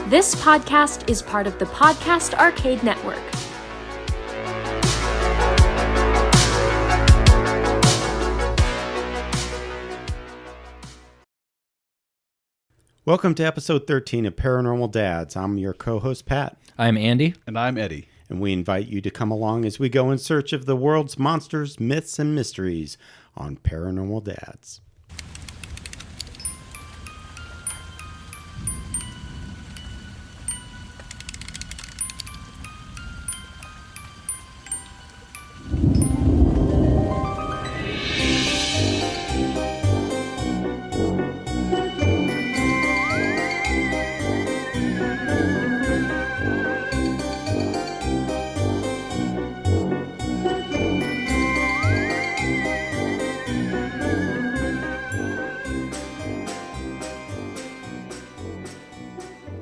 This podcast is part of the Podcast Arcade Network. Welcome to episode 13 of Paranormal Dads. I'm your co-host, Pat. I'm Andy. And I'm Eddie. And we invite you to come along as we go in search of the world's monsters, myths, and mysteries on Paranormal Dads.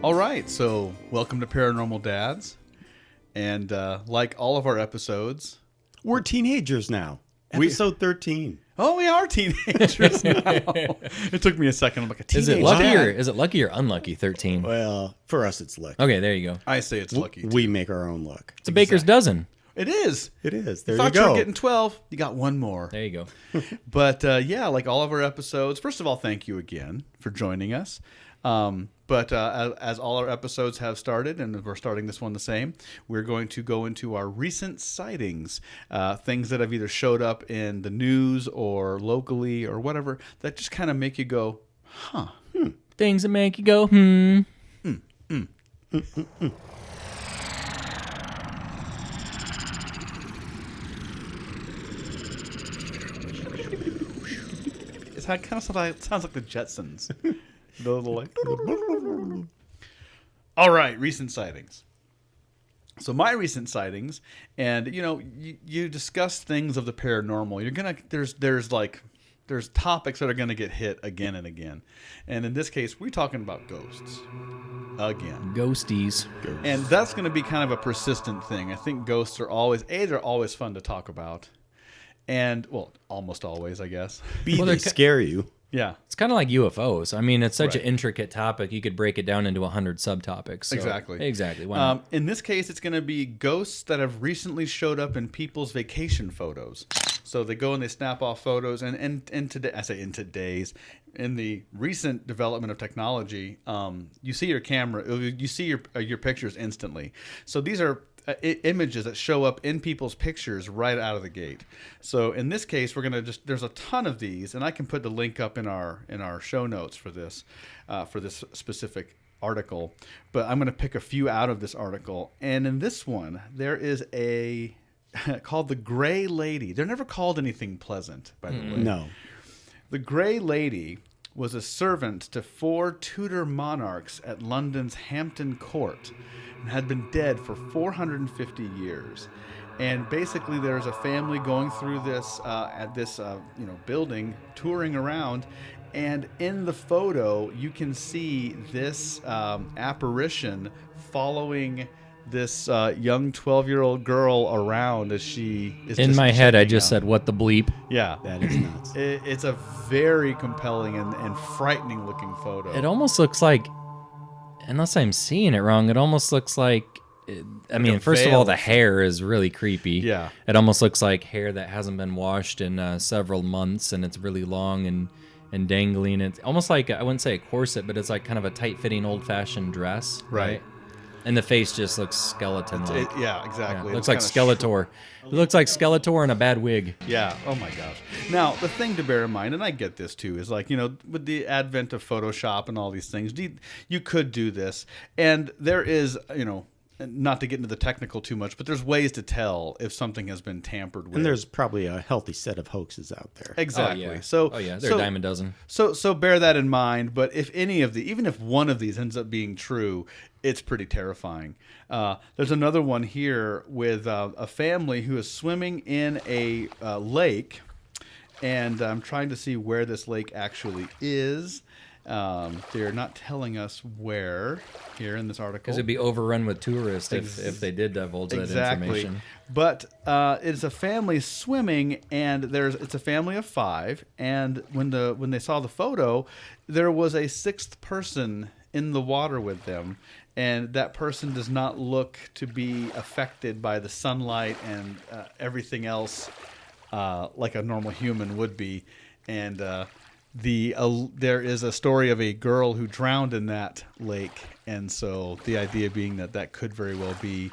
All right, so welcome to Paranormal Dads. And like all of our episodes... We're teenagers now. Episode 13. Oh, we are teenagers now. It took me a second. I'm like, a teenager? Is it lucky or unlucky, 13? Well, for us, it's lucky. Okay, there you go. I say it's lucky, too. We make our own luck. It's a baker's dozen. It is. It is. There you thought go. you were getting 12. You got one more. There you go. But yeah, like all of our episodes, first of all, thank you again for joining us. But as all our episodes have started, and we're starting this one the same, we're going to go into our recent sightings, things that have either showed up in the news or locally or whatever, that just kind of make you go, huh. Things that make you go, It kind of sounds like the Jetsons. The little like... All right, recent sightings. So my recent sightings, and you discuss things of the paranormal. You're gonna there's topics that are gonna get hit again and again, and in this case, we're talking about ghosts again. Ghosties. And that's gonna be kind of a persistent thing. I think ghosts are always they're always fun to talk about, and well, almost always, I guess. They scare you. Yeah. It's kind of like UFOs. I mean, it's such Right. an intricate topic. You could break it down into 100 subtopics. So. Exactly. Why not? In this case, it's going to be ghosts that have recently showed up in people's vacation photos. So they go and they snap off photos, and today, I say in today's, in the recent development of technology, you see your camera, you see your pictures instantly. So these are images that show up in people's pictures right out of the gate. So in this case, we're gonna there's a ton of these, and I can put the link up in our show notes for this specific article. But I'm gonna pick a few out of this article, and in this one there is a called the Gray Lady. They're never called anything pleasant, by the way. No. The Gray Lady was a servant to 4 Tudor monarchs at London's Hampton Court and had been dead for 450 years. And basically there's a family going through this at this building, touring around, and in the photo you can see this apparition follling this young 12-year-old girl around as she is in just my head, I checking just out. said, what the bleep? Yeah. That is nuts. It's a very compelling and frightening looking photo. It almost looks like, unless I'm seeing it wrong, it almost looks like, first of all, the hair is really creepy. Yeah. It almost looks like hair that hasn't been washed in several months, and it's really long and dangling. It's almost like, I wouldn't say a corset, but it's like kind of a tight-fitting old-fashioned dress. Right. And the face just looks skeleton-like. Yeah, exactly. It looks It's like kinda Skeletor. It looks like Skeletor in a bad wig. Yeah. Oh my gosh. Now, the thing to bear in mind, and I get this too, is like, with the advent of Photoshop and all these things, you could do this. And there is, not to get into the technical too much, but there's ways to tell if something has been tampered with. And there's probably a healthy set of hoaxes out there. Exactly. Oh, yeah. So, They're a dime a dozen. So bear that in mind. But if any of even if one of these ends up being true, it's pretty terrifying. There's another one here with a family who is swimming in a lake, and I'm trying to see where this lake actually is. They're not telling us where here in this article. Because it'd be overrun with tourists if they did divulge that information. But it's a family swimming, and it's a family of 5. And when they saw the photo, there was a 6th person in the water with them. and that person does not look to be affected by the sunlight and everything else like a normal human would be. And there is a story of a girl who drowned in that lake, and so the idea being that could very well be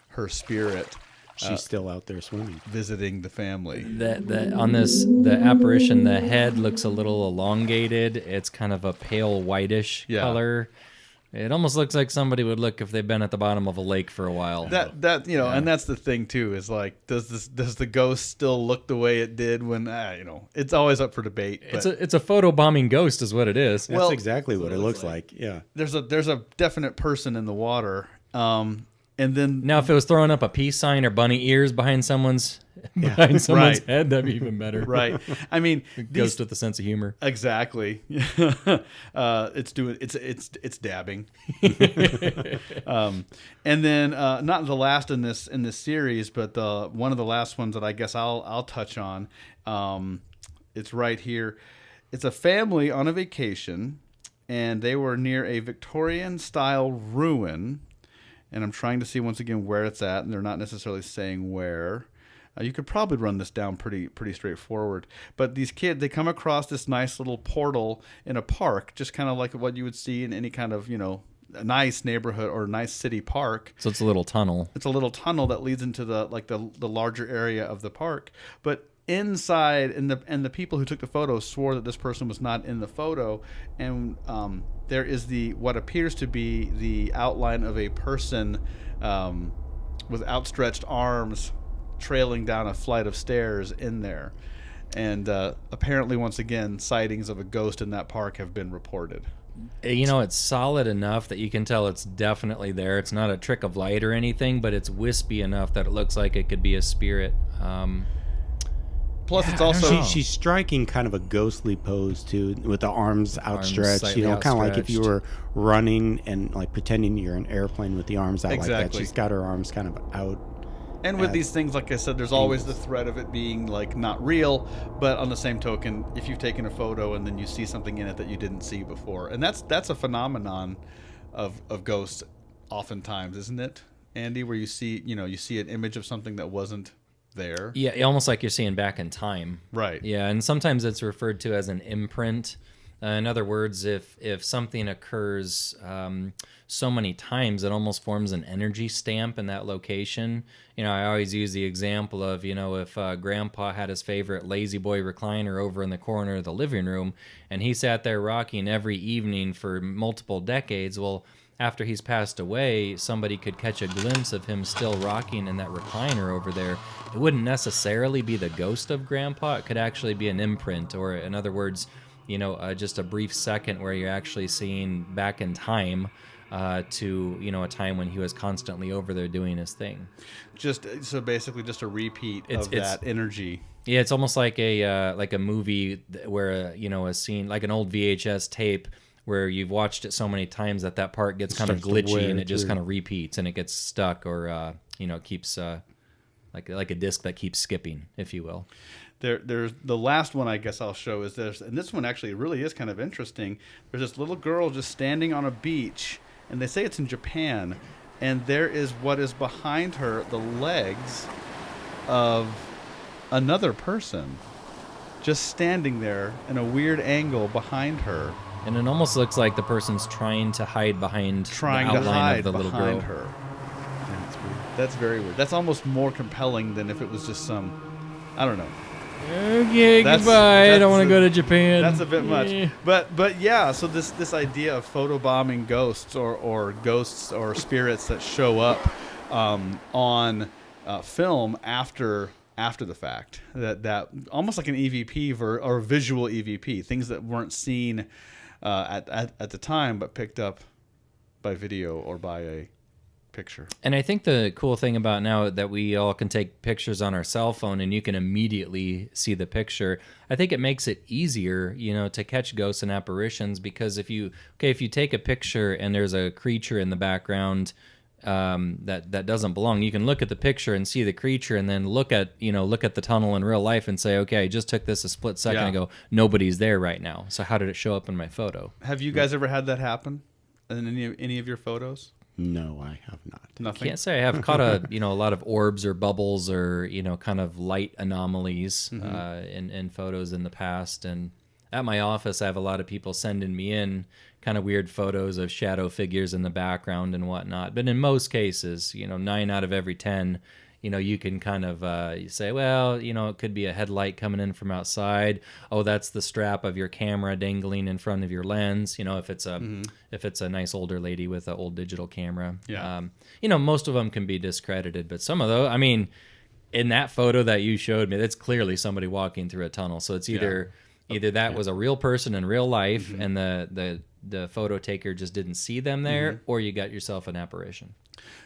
her spirit. She's still out there swimming, visiting the family. The apparition, the head looks a little elongated. It's kind of a pale whitish color. It almost looks like somebody would look if they've been at the bottom of a lake for a while. And that's the thing too, is like, does the ghost still look the way it did when it's always up for debate. But it's a photobombing ghost, is what it is. That's exactly what it looks like. Yeah. There's a definite person in the water. And then now, if it was throwing up a peace sign or bunny ears behind some's head, that'd be even better. Right. I mean, ghost with a sense of humor. Exactly. It's dabbing. And then not the last in this series, but one of the last ones that I guess I'll touch on. It's right here. It's a family on a vacation, and they were near a Victorian style ruin. And I'm trying to see once again where it's at, and they're not necessarily saying where. You could probably run this down pretty straightforward. But these kids, they come across this nice little portal in a park, just kind of like what you would see in any kind of, a nice neighborhood or nice city park. So it's a little tunnel. It's a little tunnel that leads into the larger area of the park. But inside, and the people who took the photo swore that this person was not in the photo, and there is what appears to be the outline of a person with outstretched arms trailing down a flight of stairs in there. And apparently, once again, sightings of a ghost in that park have been reported. It's solid enough that you can tell it's definitely there. It's not a trick of light or anything, but it's wispy enough that it looks like it could be a spirit. Plus, it's also she's striking kind of a ghostly pose too, with the arms outstretched. Kind of like if you were running and like pretending you're an airplane with the arms out like that. She's got her arms kind of out. And with these things, like I said, there's always the threat of it being like not real. But on the same token, if you've taken a photo and then you see something in it that you didn't see before, and that's a phenomenon of ghosts, oftentimes, isn't it, Andy? Where you see an image of something that wasn't there. Yeah, almost like you're seeing back in time. Right. Yeah, and sometimes it's referred to as an imprint. In other words, if something occurs so many times, it almost forms an energy stamp in that location. I always use the example of, if Grandpa had his favorite Lazy Boy recliner over in the corner of the living room, and he sat there rocking every evening for multiple decades, well, after he's passed away, somebody could catch a glimpse of him still rocking in that recliner over there. It wouldn't necessarily be the ghost of Grandpa. It could actually be an imprint, or in other words, just a brief second where you're actually seeing back in time to a time when he was constantly over there doing his thing. So basically just a repeat of that energy. Yeah, it's almost like a movie where a scene, like an old VHS tape, where you've watched it so many times that part gets kind of glitchy and it just kind of repeats and it gets stuck, or keeps like a disc that keeps skipping, if you will. There's the last one I guess I'll show is this, and this one actually really is kind of interesting. There's this little girl just standing on a beach, and they say it's in Japan, and there is what is behind her, the legs of another person just standing there in a weird angle behind her. And it almost looks like the person's trying to hide behind the outline of the little girl. Her. That's weird. That's very weird. That's almost more compelling than if it was just I don't know. Okay, goodbye. I don't want to go to Japan. That's a bit much. But yeah, so this idea of photobombing ghosts or ghosts or spirits that show up on film after the fact, that almost like an EVP or visual EVP, things that weren't seen at the time but picked up by video or by a picture. And I think the cool thing about now that we all can take pictures on our cell phone and you can immediately see the picture, I think it makes it easier, to catch ghosts and apparitions, because if you take a picture and there's a creature in the background that doesn't belong, you can look at the picture and see the creature and then look at the tunnel in real life and say, okay, I just took this a split second ago, nobody's there right now, so how did it show up in my photo? Have you guys ever had that happen in any of your photos? No, I have not. Nothing. Can't say I have caught a lot of orbs or bubbles or kind of light anomalies in photos in the past. And at my office, I have a lot of people sending me in kind of weird photos of shadow figures in the background and whatnot. But in most cases, 9 out of every 10, you can kind of you say, well, it could be a headlight coming in from outside. Oh, that's the strap of your camera dangling in front of your lens. If it's a nice older lady with an old digital camera. Yeah. Most of them can be discredited, but some of those, I mean, in that photo that you showed me, that's clearly somebody walking through a tunnel. So it's either that was a real person in real life, and the photo taker just didn't see them there, or you got yourself an apparition.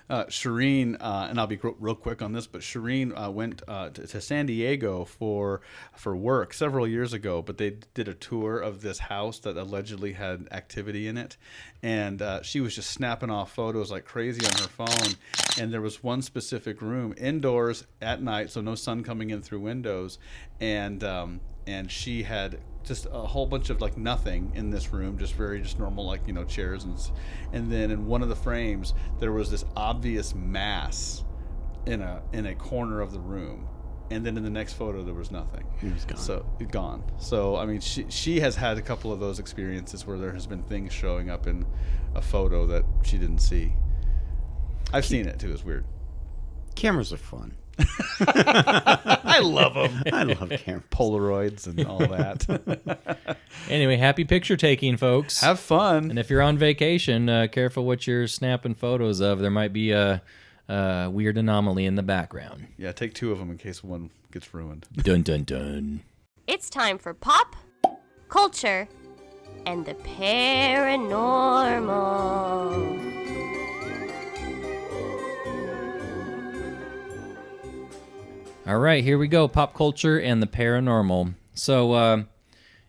Shireen, and I'll be real quick on this, but Shireen went to San Diego for work several years ago, but they did a tour of this house that allegedly had activity in it, and she was just snapping off photos like crazy on her phone, and there was one specific room indoors at night, so no sun coming in through windows, and she had just a whole bunch of like nothing in this room, just normal, like, chairs, and then in one of the frames there was this obvious mass in a corner of the room, and then in the next photo there was nothing. It was gone. Gone. So I mean, she has had a couple of those experiences where there has been things showing up in a photo that she didn't see. I've seen it too. It's weird. Cameras are fun. I love them. I love cameras. Polaroids and all that. Anyway, happy picture taking, folks. Have fun. And if you're on vacation, careful what you're snapping photos of. There might be a weird anomaly in the background. Yeah, take 2 of them in case one gets ruined. Dun, dun, dun. It's time for pop, culture, and the paranormal. All right, here we go. Pop culture and the paranormal. So,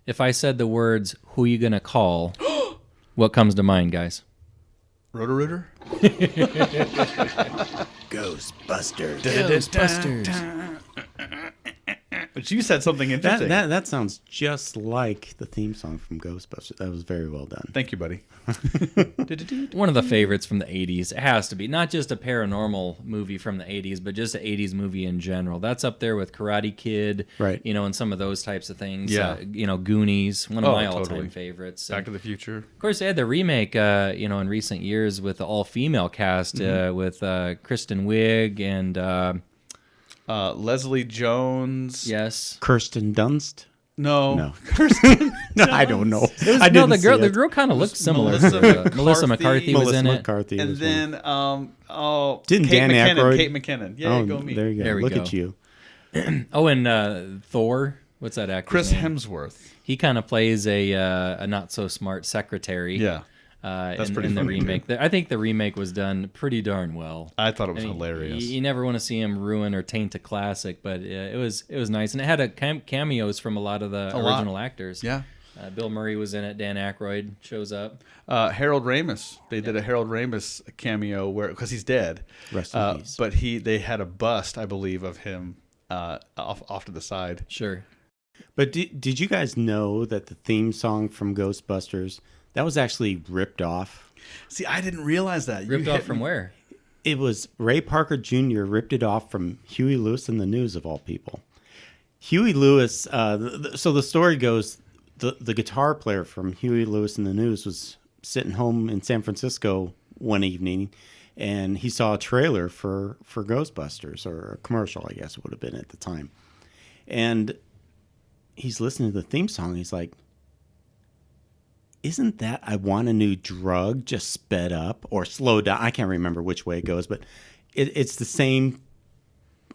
if I said the words, who you gonna call, what comes to mind, guys? Roto-Rooter? Ghostbusters. Ghostbusters. But you said something interesting. That sounds just like the theme song from Ghostbusters. That was very well done. Thank you, buddy. One of the favorites from the 80s. It has to be. Not just a paranormal movie from the 80s, but just an 80s movie in general. That's up there with Karate Kid, right? And some of those types of things. Yeah. Goonies, one of my all-time totally. favorites. Back to the Future. Of course, they had the remake, in recent years with the all-female cast with Kristen Wiig and... Leslie Jones. Yes. Kirsten Dunst. No. Kirsten. No, I don't know. The girl kind of looked similar. Melissa McCarthy was in it. McCarthy and then didn't Kate Dan McKinnon. Aykroyd? Kate McKinnon. Yeah, go me. There you go. There we Look go. at you. Oh, and Thor. What's that actor's Chris name? Hemsworth. He kind of plays a not so smart secretary. Yeah. That's pretty in the funny, remake. too. I think the remake was done pretty darn well. I thought it was hilarious. You never want to see him ruin or taint a classic, but it was nice, and it had cameos from a lot of the original actors. Yeah. Bill Murray was in it. Dan Aykroyd shows up. Harold Ramis. They did a Harold Ramis cameo because he's dead. Rest in peace. But they had a bust, I believe, of him off to the side. Sure. But did you guys know that the theme song from Ghostbusters, that was actually ripped off? See, I didn't realize that. Ripped off from where? It was Ray Parker Jr. ripped it off from Huey Lewis and the News, of all people. Huey Lewis, so the story goes, the guitar player from Huey Lewis and the News was sitting home in San Francisco one evening, and he saw a trailer for Ghostbusters, or a commercial, I guess it would have been at the time. And he's listening to the theme song, and he's like, isn't that I Want a New Drug just sped up or slowed down? I can't remember which way it goes, but it's the same,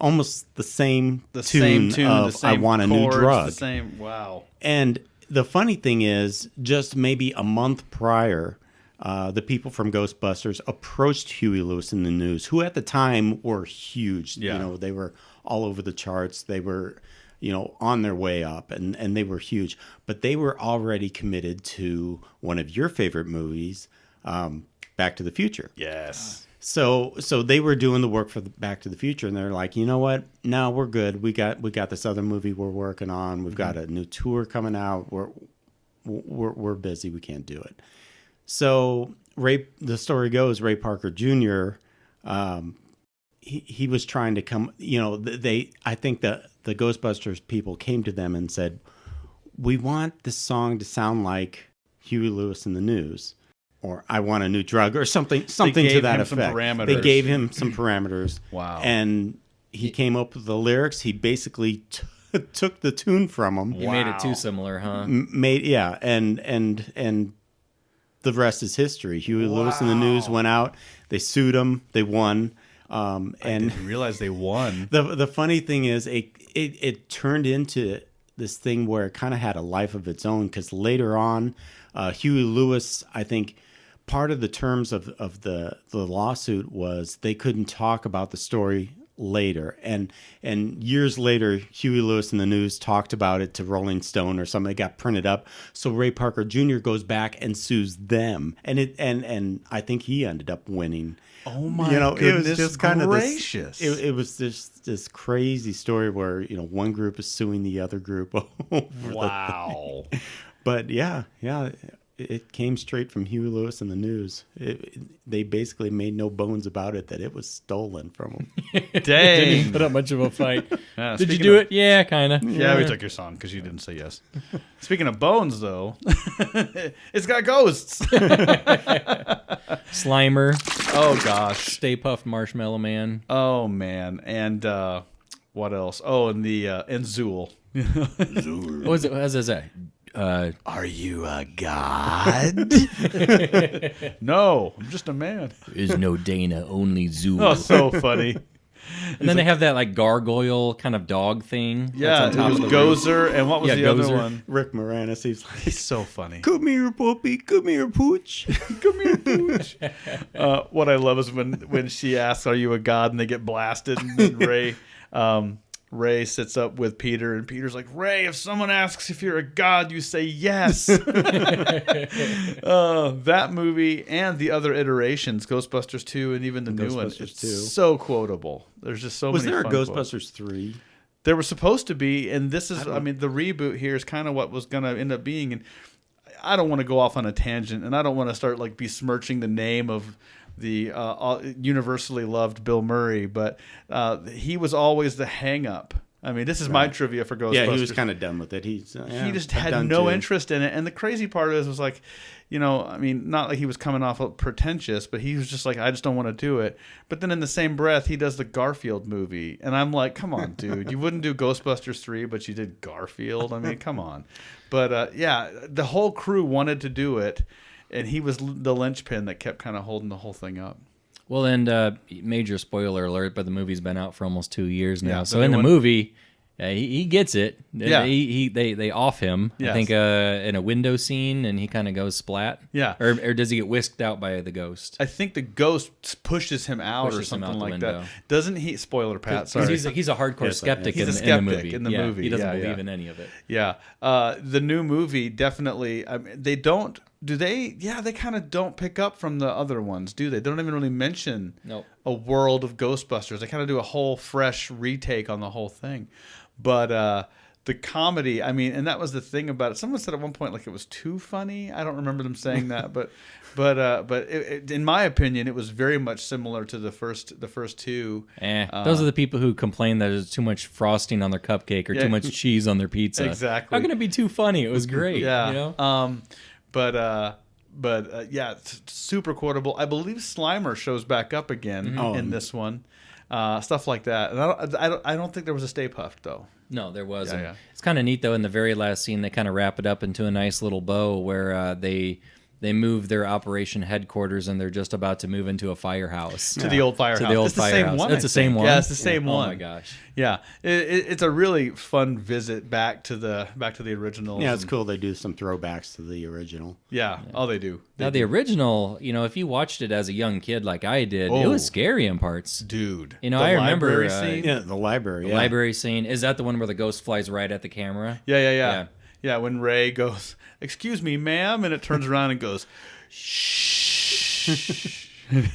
almost the same tune of the same I Want a New chords, Drug. The same, wow. And the funny thing is, just maybe a month prior, the people from Ghostbusters approached Huey Lewis and the News, who at the time were huge. Yeah. They were all over the charts. They were on their way up, and they were huge. But they were already committed to one of your favorite movies, Back to the Future. Yes. So they were doing the work for Back to the Future, and they're like, you know what? No, we're good. We got this other movie we're working on. We've got a new tour coming out. We're busy. We can't do it. So The story goes, Ray Parker Jr. He was trying to come. I think the Ghostbusters people came to them and said, "We want this song to sound like Huey Lewis and the News." Or I want a new drug, or something to that effect. They gave him some parameters. Wow! And he came up with the lyrics. He basically took the tune from them. You made it too similar, huh? And the rest is history. Huey Lewis and the News went out. They sued him. They won. I didn't realize they won. The funny thing is, it turned into this thing where it kind of had a life of its own, because later on, Huey Lewis, I think. Part of the terms of the lawsuit was they couldn't talk about the story later. And years later, Huey Lewis and the News talked about it to Rolling Stone or something. It got printed up. So Ray Parker Jr. goes back and sues them. And I think he ended up winning. Oh my goodness, it was just kind gracious. of it was just this crazy story where, one group is suing the other group over Wow. the thing. But yeah. It came straight from Huey Lewis and the News. They basically made no bones about it that it was stolen from them. Didn't Dang. put up much of a fight. Did you speaking do of- it? Yeah, kind of. Yeah, we took your song because you didn't say yes. Speaking of bones, though, it's got ghosts. Slimer, Oh gosh. Stay Puft Marshmallow Man. Oh man. And what else? Oh, and Zool. What was it? What was it? Are you a god? No, I'm just a man. Is no Dana, only Zool. Oh, so funny. And then they have that like gargoyle kind of dog thing. Yeah, that's it on was top of the roof. Gozer, and what was Yeah, the other Gozer. one? Rick Moranis, he's like, He's so funny. "Come here, puppy. Come here, pooch." Come here, Pooch. What I love is when she asks, "Are you a god?" and they get blasted, and then Ray sits up with Peter, and Peter's like, "Ray, if someone asks if you're a god, you say yes." That movie and the other iterations, Ghostbusters 2 and even the new one, Ghostbusters it's 2. so quotable. There's just so Was many there a fun quotes. Ghostbusters 3? There was supposed to be, and this is, I mean, the reboot here is kind of what was going to end up being. And I don't want to go off on a tangent, and I don't want to start like besmirching the name of the universally loved Bill Murray, but he was always the hang-up. I mean, this is my trivia for Ghostbusters. Yeah, he was kind of done with it. He just had no interest in it. And the crazy part was like, I mean, not like he was coming off pretentious, but he was just like, I just don't want to do it. But then in the same breath, he does the Garfield movie. And I'm like, come on, dude. You wouldn't do Ghostbusters 3, but you did Garfield? I mean, come on. But yeah, the whole crew wanted to do it. And he was the linchpin that kept kind of holding the whole thing up. Well, and major spoiler alert, but the movie's been out for almost 2 years now. Yeah, so the in new the one- movie, he gets it. Yeah. They off him. Yes. I think in a window scene, and he kind of goes splat. Yeah. Or does he get whisked out by the ghost? I think the ghost pushes him out Pushes or him out something the like that. window. Doesn't he? Spoiler, Pat. Sorry. Because he's a hardcore skeptic, He's a in skeptic the movie. in the Yeah, movie. He doesn't Yeah, believe yeah. in any of it. Yeah. The new movie definitely, I mean, they don't, do they? Yeah, they kind of don't pick up from the other ones, do they? They don't even really mention Nope. a world of Ghostbusters. They kind of do a whole fresh retake on the whole thing. But the comedy, I mean, and that was the thing about it. Someone said at one point like it was too funny. I don't remember them saying that, but in my opinion, it was very much similar to the first two. Those are the people who complain that there's too much frosting on their cupcake or Yeah. too much cheese on their pizza. Exactly. How can it be too funny? It was great. Yeah. You know? But yeah, it's super quotable. I believe Slimer shows back up again in this one. Stuff like that. And I don't think there was a Stay Puft though. No, there wasn't. Yeah. It's kind of neat though. In the very last scene, they kind of wrap it up into a nice little bow where they move their operation headquarters and they're just about to move into a firehouse. To the old firehouse. To the old It's the same firehouse. one. It's the same one. Yeah, it's the same one. Oh my gosh. Yeah, it's a really fun visit back to the originals. Yeah, it's cool. They do some throwbacks to the original. Yeah, oh, they do. Now the original, if you watched it as a young kid like I did, it was scary in parts. Dude. I The remember library scene? Yeah, the library. the library scene. Is that the one where the ghost flies right at the camera? Yeah. Yeah, when Ray goes, "Excuse me, ma'am," and it turns around and goes, "Shh."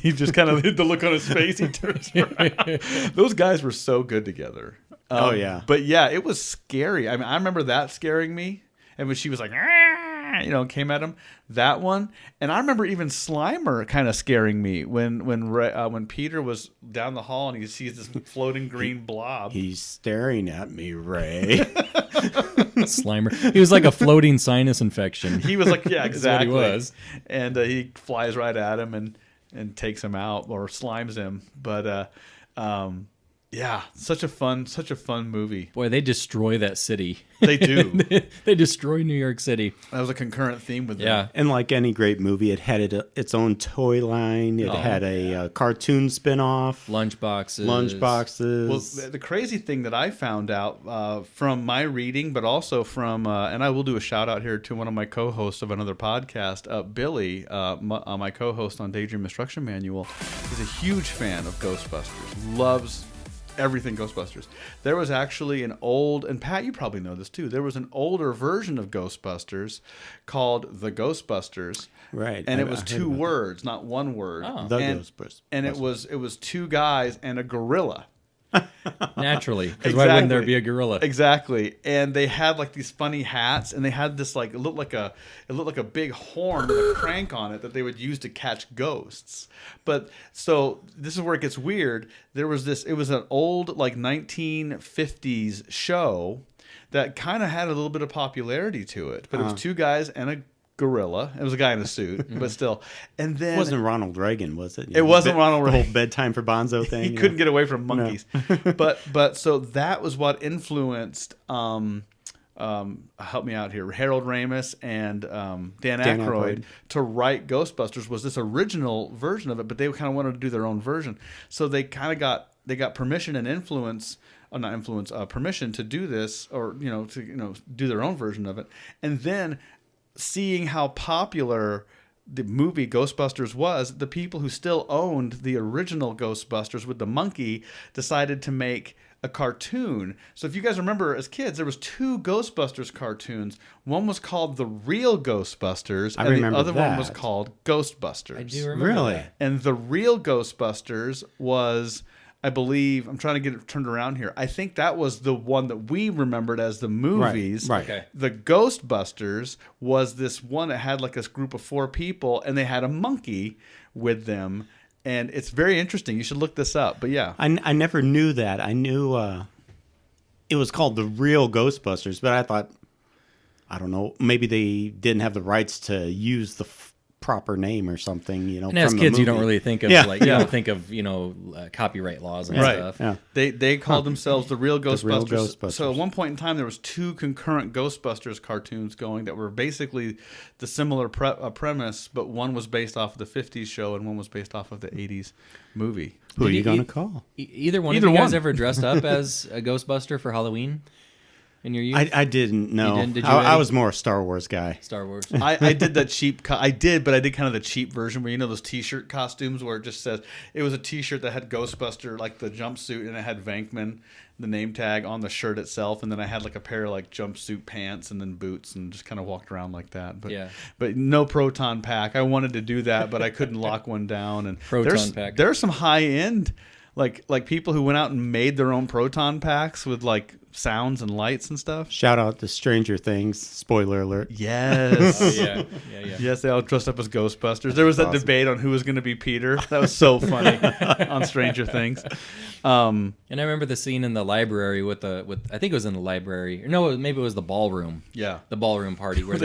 He just kind of the look on his face. He turns around. Those guys were so good together. Oh, yeah. But yeah, it was scary. I mean, I remember that scaring me. And when she was like, "Ah," came at him. That one, and I remember even Slimer kind of scaring me when Peter was down the hall and he sees this floating green blob. He's staring at me, Ray. Slimer. He was like a floating sinus infection. He was like, yeah, exactly. What he was. And he flies right at him and takes him out or slimes him. But yeah, such a fun movie. Boy, they destroy that city. They do. They destroy New York City. That was a concurrent theme with them. Yeah, and like any great movie, it had its own toy line. It had a cartoon spin-off. Lunchboxes. Well, the crazy thing that I found out from my reading, but also from, and I will do a shout out here to one of my co-hosts of another podcast, Billy, my co-host on Daydream Instruction Manual, is a huge fan of Ghostbusters. Loves everything Ghostbusters. There was actually an old, and Pat, you probably know this too, there was an older version of Ghostbusters called The Ghostbusters. Right. And it was two words, not one word. Oh. The Ghostbusters. And it was two guys and a gorilla. Naturally, because why wouldn't there be a gorilla? Exactly. And they had like these funny hats, and they had this like it looked like a big horn with a crank on it that they would use to catch ghosts. But so this is where it gets weird. It was an old like 1950s show that kind of had a little bit of popularity to it. But it was two guys and a gorilla. It was a guy in a suit, but still. And then It wasn't Ronald Reagan, was it? It wasn't Ronald Reagan. The whole bedtime for Bonzo thing. He couldn't get away from monkeys. No. but so that was what influenced help me out here, Harold Ramis and Dan Aykroyd to write Ghostbusters. Was this original version of it, but they kind of wanted to do their own version. So they kind of got permission and permission to do this, or to do their own version of it. And then seeing how popular the movie Ghostbusters was, the people who still owned the original Ghostbusters with the monkey decided to make a cartoon. So if you guys remember as kids, there was two Ghostbusters cartoons. One was called The Real Ghostbusters, and the other one was called Ghostbusters. I do remember that. And The Real Ghostbusters was, I believe, I'm trying to get it turned around here, I think that was the one that we remembered as the movies. Right. Okay. The Ghostbusters was this one that had like this group of 4 people, and they had a monkey with them. And it's very interesting. You should look this up. But yeah. I never knew that. I knew it was called The Real Ghostbusters, but I thought, I don't know, maybe they didn't have the rights to use the proper name or something, And as kids, you don't really think of you don't think of copyright laws and stuff. Yeah. They called themselves the Real Ghostbusters. Real Ghostbusters. So at one point in time, there was 2 concurrent Ghostbusters cartoons going that were basically the similar premise, but one was based off of the 50s show and one was based off of the 80s movie. Who are you going to call? Either one of you guys ever dressed up as a Ghostbuster for Halloween? In your youth? I didn't know. You didn't? Did you, I was more a Star Wars guy. Star Wars. I did that cheap. But I did kind of the cheap version where those T-shirt costumes where it just says it was a T-shirt that had Ghostbuster like the jumpsuit and it had Venkman, the name tag on the shirt itself, and then I had like a pair of like jumpsuit pants and then boots and just kind of walked around like that. But no proton pack. I wanted to do that, but I couldn't lock one down. And pack. There's some high end like people who went out and made their own proton packs with like sounds and lights and stuff. Shout out to Stranger Things. Spoiler alert. Yes. Yeah. Yes, they all dressed up as Ghostbusters. There was that debate on who was going to be Peter. That was so funny on Stranger Things. And I remember the scene in the library with I think it was in the library. No, maybe it was the ballroom. Yeah. The ballroom party where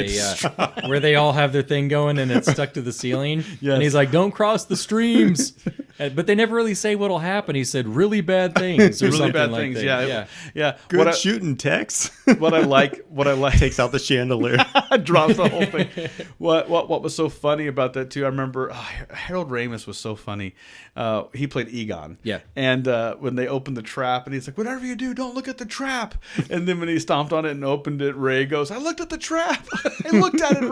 where they all have their thing going and it's stuck to the ceiling. Yes. And he's like, "Don't cross the streams." But they never really say what'll happen. He said really bad things or really something bad like things. that. Yeah. Good shooting, Tex. What I like Takes out the chandelier. drops the whole thing. What was so funny about that too? I remember Harold Ramis was so funny. He played Egon. Yeah. And when they opened the trap, and he's like, "Whatever you do, don't look at the trap." And then when he stomped on it and opened it, Ray goes, "I looked at the trap. I looked at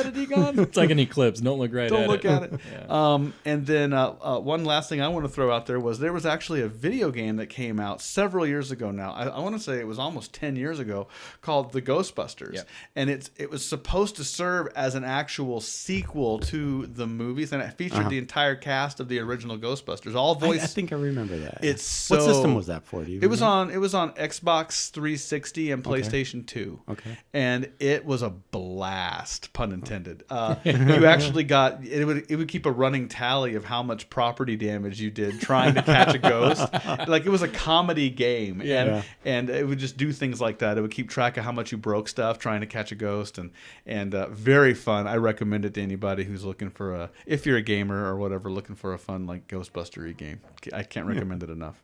it, Egon." It's like an eclipse. Don't look right Don't at look it. at it. Yeah. And then one last thing I want to throw out there was actually a video game that came out several years ago now. out. I want to say it was almost 10 years ago, called The Ghostbusters. Yep. And it was supposed to serve as an actual sequel to the movies, and it featured the entire cast of the original Ghostbusters, all voice. I think I remember that. It's so, what system was that for? Do you it was remember? on Xbox 360 and PlayStation 2. Okay. And it was a blast, pun intended. You actually got it would keep a running tally of how much property damage you did trying to catch a ghost. Like, it was a comedy game, and it would just do things like that. It would keep track of how much you broke stuff trying to catch a ghost, and very fun. I recommend it to anybody who's looking for if you're a gamer or whatever, looking for a fun like Ghostbuster-y game. I can't recommend it enough.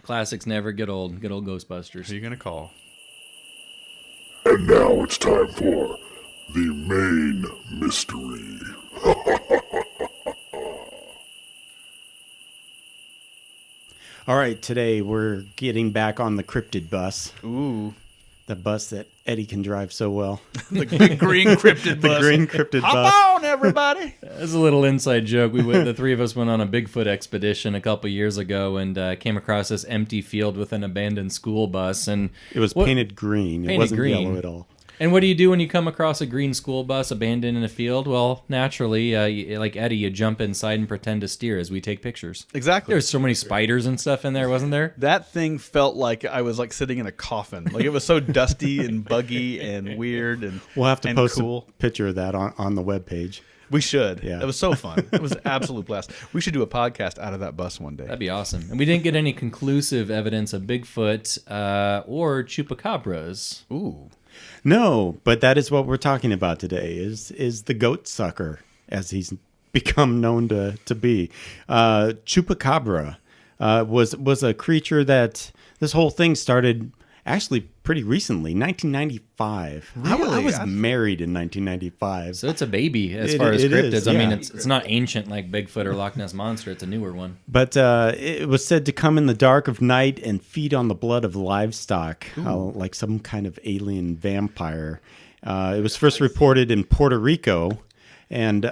Classics never get old. Good old Ghostbusters. Who are you gonna call? And now it's time for the main mystery. All right, today we're getting back on the Cryptid Bus. Ooh. The bus that Eddie can drive so well. The green Cryptid Bus. The green Cryptid Hop Bus. on, everybody! As a little inside joke, the three of us went on a Bigfoot expedition a couple years ago and came across this empty field with an abandoned school bus. And It was painted green. It wasn't yellow at all. And what do you do when you come across a green school bus abandoned in a field? Well, naturally, like Eddie, you jump inside and pretend to steer as we take pictures. Exactly. There's so many spiders and stuff in there, wasn't there? That thing felt like I was like sitting in a coffin. Like, it was so dusty and buggy and weird and We'll have to post cool. a picture of that on the webpage. We should. Yeah. It was so fun. It was an absolute blast. We should do a podcast out of that bus one day. That'd be awesome. And we didn't get any conclusive evidence of Bigfoot or Chupacabras. Ooh. No, but that is what we're talking about today, is the goat sucker, as he's become known to be. Chupacabra was a creature that this whole thing started actually pretty recently, 1995. Really? I was married in 1995. So it's a baby as It- far as it cryptids. is, I mean, yeah. it's not ancient like Bigfoot or Loch Ness Monster. It's a newer one. But it was said to come in the dark of night and feed on the blood of livestock, like some kind of alien vampire. It was first reported in Puerto Rico, and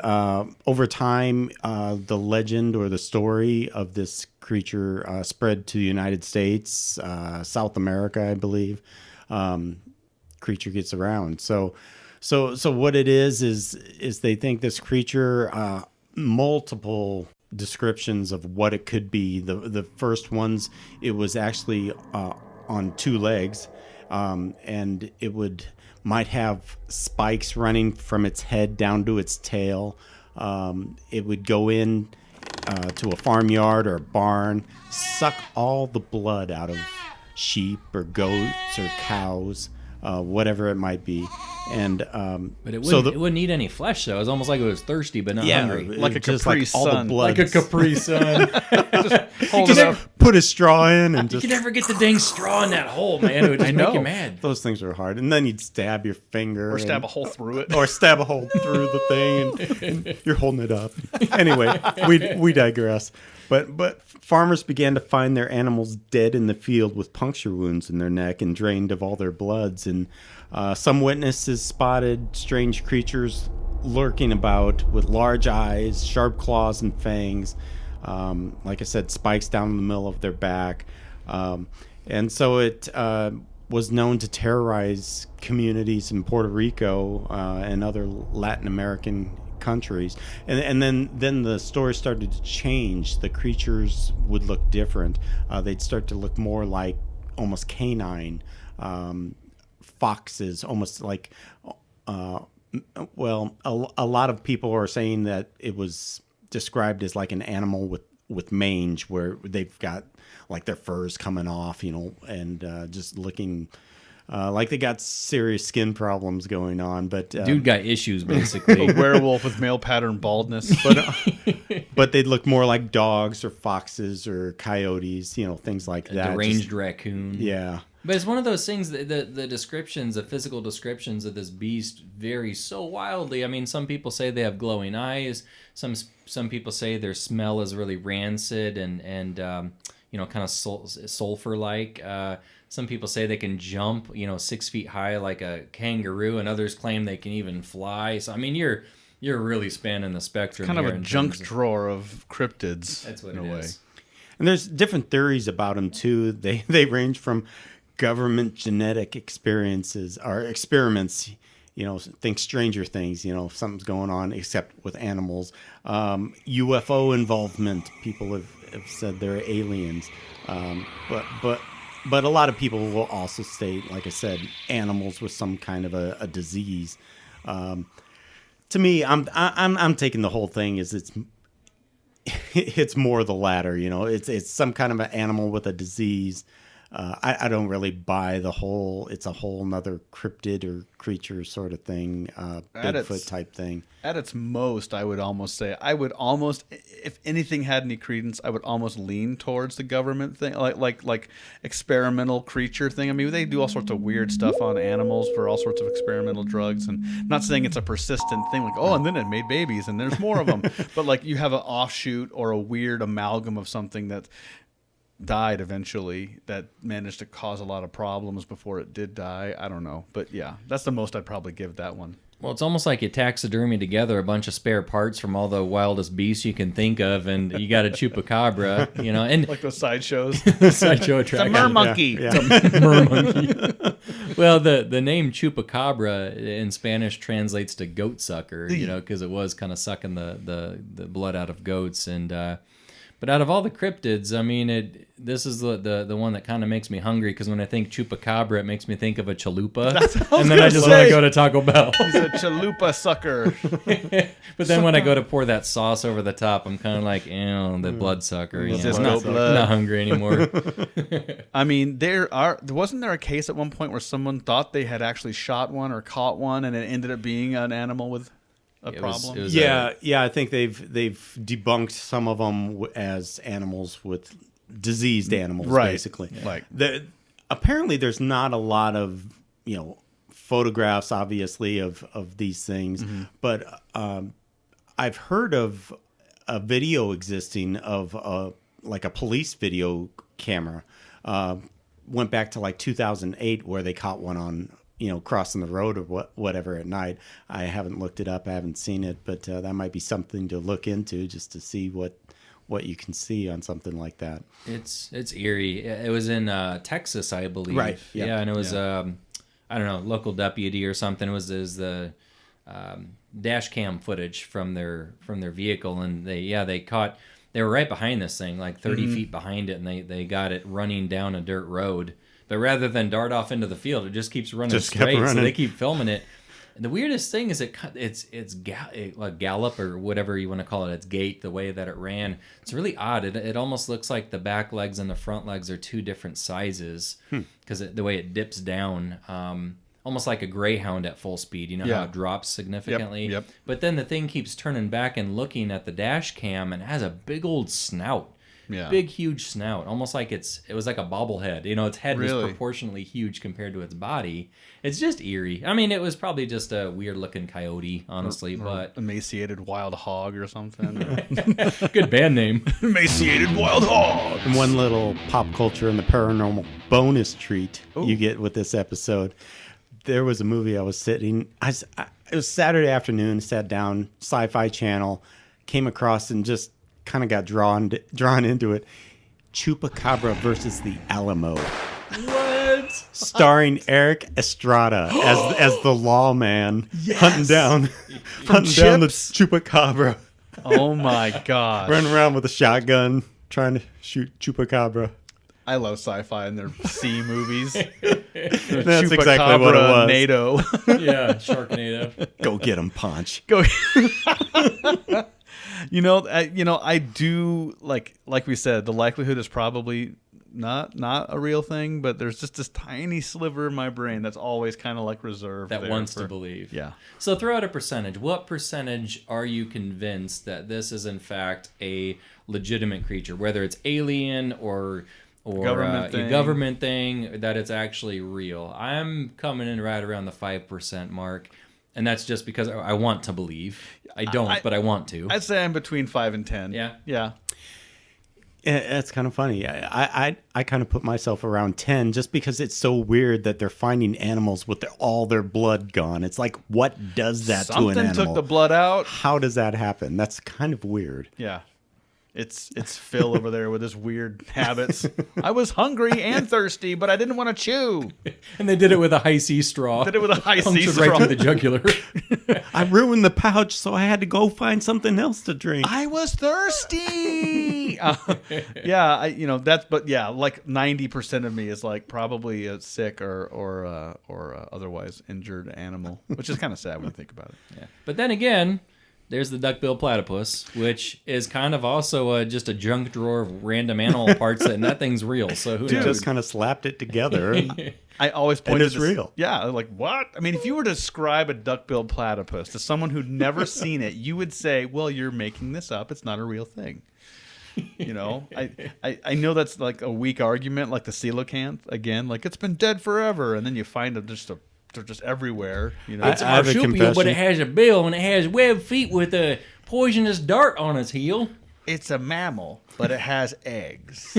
over time, the legend or the story of this creature spread to the United States, South America, I believe. Creature gets around. So what it is they think this creature, multiple descriptions of what it could be. The first ones, it was actually on two legs, and it might have spikes running from its head down to its tail. It would go in to a farmyard or a barn, suck all the blood out of sheep or goats or cows, whatever it might be. And But it wouldn't eat any flesh, though. It was almost like it was thirsty but not hungry. Like a just Capri like all the Sun. blood. Like a Capri Sun. Hold it up. Put a straw in and You just can never get the dang straw in that hole, man. It would just make you mad. those things are hard. And then you'd stab your finger Or stab a hole through it. or stab a hole through the thing, and you're holding it up. Anyway, we digress. But farmers began to find their animals dead in the field with puncture wounds in their neck and drained of all their bloods. And some witnesses spotted strange creatures lurking about with large eyes, sharp claws and fangs. Like I said, spikes down the middle of their back. And so it was known to terrorize communities in Puerto Rico and other Latin American countries. And then the story started to change. The creatures would look different. They'd start to look more like almost canine, foxes, almost like, a lot of people are saying that it was described as like an animal with mange, where they've got like their furs coming off, and just looking like they got serious skin problems going on. But Dude got issues, basically. A werewolf with male pattern baldness. but they'd look more like dogs or foxes or coyotes, things like that. Deranged raccoon. Yeah. But it's one of those things that the descriptions, the physical descriptions of this beast vary so wildly. I mean, some people say they have glowing eyes. Some people say their smell is really rancid and kind of sulfur-like. Some people say they can jump, 6 feet high like a kangaroo, and others claim they can even fly. So I mean, you're really spanning the spectrum. Kind of here a in junk terms of- drawer of cryptids. That's what in it a way. is. And there's different theories about them too. They range from government genetic experiences or experiments. Think Stranger Things. If something's going on, except with animals. UFO involvement. People have said they're aliens, but a lot of people will also state, like I said, animals with some kind of a disease. To me, I'm taking the whole thing as it's more the latter. It's some kind of an animal with a disease. I don't really buy the whole. It's a whole nother cryptid or creature sort of thing, Bigfoot type thing. At its most, I would almost say, if anything had any credence, I would almost lean towards the government thing, like experimental creature thing. I mean, they do all sorts of weird stuff on animals for all sorts of experimental drugs, and I'm not saying it's a persistent thing, like, and then it made babies, and there's more of them. But like, you have an offshoot or a weird amalgam of something that died eventually that managed to cause a lot of problems before it did die. I don't know, but yeah, that's the most I'd probably give that one. Well, it's almost like you taxidermy together a bunch of spare parts from all the wildest beasts you can think of, and you got a chupacabra, and like those sideshows. Sideshow attraction. It's a mermonkey. Yeah. It's a mermonkey. Well, the name chupacabra in Spanish translates to goat sucker, because it was kind of sucking the blood out of goats, and but out of all the cryptids, I mean, this is the one that kind of makes me hungry, because when I think chupacabra, it makes me think of a chalupa, and then I just want to go to Taco Bell. He's a chalupa sucker. But then when I go to pour that sauce over the top, I'm kind of like, the blood sucker. It's I'm just not, goat blood. not hungry anymore. I mean, wasn't there a case at one point where someone thought they had actually shot one or caught one, and it ended up being an animal with a problem? Yeah, I think they've debunked some of them as animals with diseased animals, basically. Like apparently, there's not a lot of photographs, obviously, of these things, but I've heard of a video existing of a police video camera. Went back to like 2008, where they caught one on crossing the road or whatever at night. I haven't looked it up. I haven't seen it, but that might be something to look into, just to see what you can see on something like that. It's eerie. It was in Texas, I believe. Right. Yeah, and it was I don't know, local deputy or something. It was the dash cam footage from their vehicle, and they were right behind this thing, like 30 feet behind it, and they got it running down a dirt road. But rather than dart off into the field, it just keeps running straight. So they keep filming it. And the weirdest thing is it's gallop or whatever you want to call it. Its gait, the way that it ran, it's really odd. It almost looks like the back legs and the front legs are two different sizes, because the way it dips down, almost like a greyhound at full speed. How it drops significantly. Yep. But then the thing keeps turning back and looking at the dash cam, and has a big old snout. Yeah. Big, huge snout, almost like it was like a bobblehead. Its head was proportionally huge compared to its body. It's just eerie. I mean, it was probably just a weird-looking coyote, honestly, but emaciated wild hog or something. Good band name. Emaciated wild hog. And one little pop culture and the paranormal bonus treat you get with this episode. There was a movie I was sitting. It was Saturday afternoon. Sat down, Sci-Fi Channel, came across and just kind of got drawn into it. Chupacabra versus the Alamo. What? Starring Eric Estrada as the lawman, hunting down the Chupacabra. Oh my god! Running around with a shotgun trying to shoot Chupacabra. I love sci-fi and their sea movies. That's exactly what it was. NATO. Yeah, Sharknado. Go get him, Punch. Go. I do like we said, the likelihood is probably not a real thing, but there's just this tiny sliver in my brain that's always kind of like reserved that there wants to believe. Yeah. So throw out a percentage. What percentage are you convinced that this is in fact a legitimate creature, whether it's alien or a government thing, that it's actually real? I'm coming in right around the 5% mark. And that's just because I want to believe. I don't, but I want to. I'd say I'm between 5 and 10. Yeah. Yeah. It's kind of funny. I kind of put myself around 10 just because it's so weird that they're finding animals with all their blood gone. It's like, what does that to an animal? Something took the blood out. How does that happen? That's kind of weird. Yeah. It's Phil over there with his weird habits. I was hungry and thirsty, but I didn't want to chew. And they did it with a high C straw. Did it with a high C Punctured straw. right through the jugular. I ruined the pouch, so I had to go find something else to drink. I was thirsty. Like 90% of me is like probably a sick or otherwise injured animal, which is kind of sad when you think about it. Yeah. But then again, there's the duck-billed platypus, which is kind of also just a junk drawer of random animal parts, and that thing's real. So who knows? Just kind of slapped it together. I always point it's real. Yeah, like what? I mean, if you were to describe a duck-billed platypus to someone who'd never seen it, you would say, "Well, you're making this up. It's not a real thing." You know, I know that's like a weak argument, like the coelacanth again. Like it's been dead forever, and then you find them they're just everywhere. You know, It's a I have a marsupial, confession. but it has a bill and it has webbed feet with a poisonous dart on its heel. it's a mammal, but it has eggs,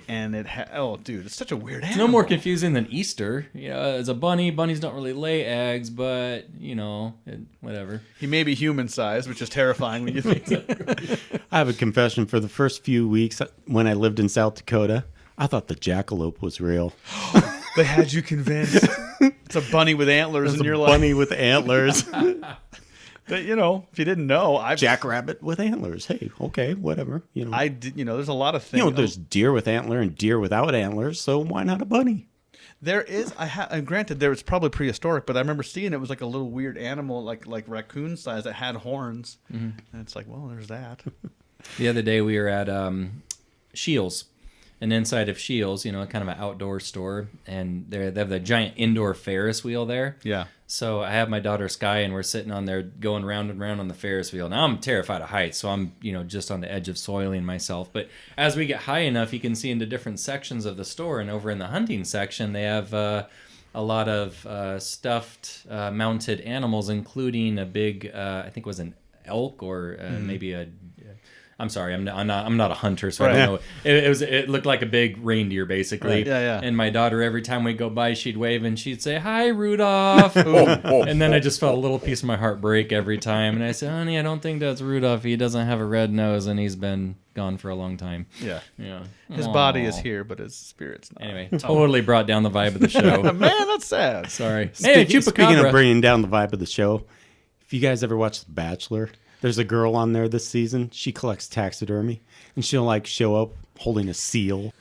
and oh, dude, it's such a weird animal. It's no more confusing than Easter. You know, as a bunny, bunnies don't really lay eggs, but you know, whatever. He may be human-sized, which is terrifying when you think. I have a confession. For the first few weeks when I lived in South Dakota, I thought the jackalope was real. They had you convinced. It's a bunny with antlers, and you're like, bunny with antlers. But, you know, if you didn't know, Jackrabbit with antlers. Hey, okay, whatever. You know, there's a lot of things. there's deer with antler and deer without antlers. So why not a bunny? There is. And granted, there was probably prehistoric, but I remember seeing it was like a little weird animal, like raccoon size, that had horns, and it's like, well, there's that. The other day we were at Shields, and inside of Shields, you know, kind of an outdoor store, and they have the giant indoor Ferris wheel there. Yeah. So I have my daughter Sky, and we're sitting on there going round and round on the Ferris wheel. Now I'm terrified of heights, so I'm, you know, just on the edge of soiling myself. But as we get high enough, you can see into different sections of the store. And over in the hunting section, they have a lot of stuffed mounted animals, including a big, I think it was an elk or maybe a. I'm sorry, I'm not a hunter, so I don't know. It looked like a big reindeer, basically. Right. Yeah. And my daughter, every time we go by, she'd wave and she'd say, "Hi, Rudolph." And then I just felt a little piece of my heart break every time. And I said, "Honey, I don't think that's Rudolph. He doesn't have a red nose, and he's been gone for a long time." Yeah. Yeah. His body is here, but his spirit's not. Anyway, totally brought down the vibe of the show. Man, that's sad. Sorry. Hey, Speaking Chupacabra. of bringing down the vibe of the show, if you guys ever watch The Bachelor, there's a girl on there this season. She collects taxidermy, and she'll like show up holding a seal.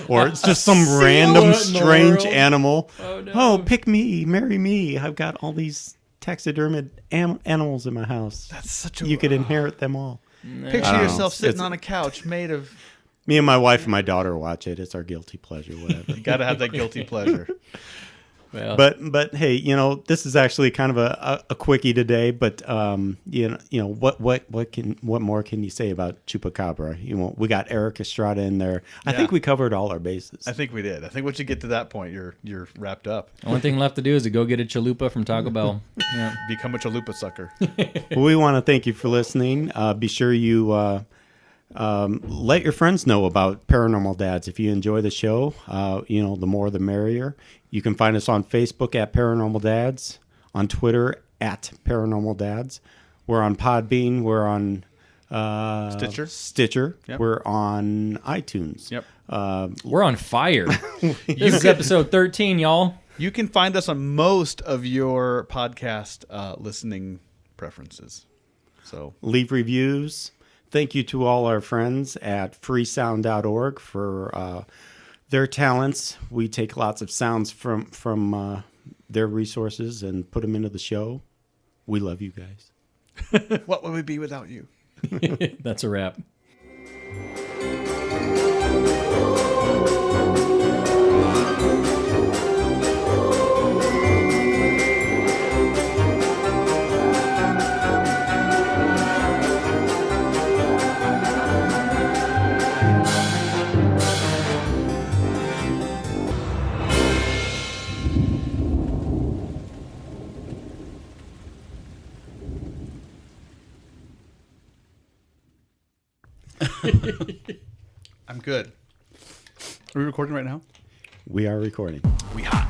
Or it's just some random What in the strange world? animal. Oh, no. Oh, pick me, marry me. I've got all these taxidermied animals in my house. That's such a. You could inherit them all. Picture I don't yourself know. sitting It's- on a couch made of. Me and my wife and my daughter watch it. It's our guilty pleasure, whatever. Got to have that guilty pleasure. Well, But hey, you know, this is actually kind of a quickie today. But you know what more can you say about Chupacabra? You know, we got Eric Estrada in there. I think we covered all our bases. I think we did. I think once you get to that point, you're wrapped up. only thing left to do is to go get a chalupa from Taco Bell. Yeah. Become a chalupa sucker. Well, we want to thank you for listening. Be sure you let your friends know about Paranormal Dads. If you enjoy the show, you know, the more the merrier. You can find us on Facebook at Paranormal Dads, on Twitter at Paranormal Dads. We're on Podbean. We're on Stitcher. Yep. We're on iTunes. Yep. We're on fire. This is episode 13, y'all. You can find us on most of your podcast listening preferences. So Leave reviews. Thank you to all our friends at freesound.org for their talents. We take lots of sounds from their resources and put them into the show. We love you guys. what would we be without you? That's a wrap. I'm good. Are we recording right now? We are recording. We hot.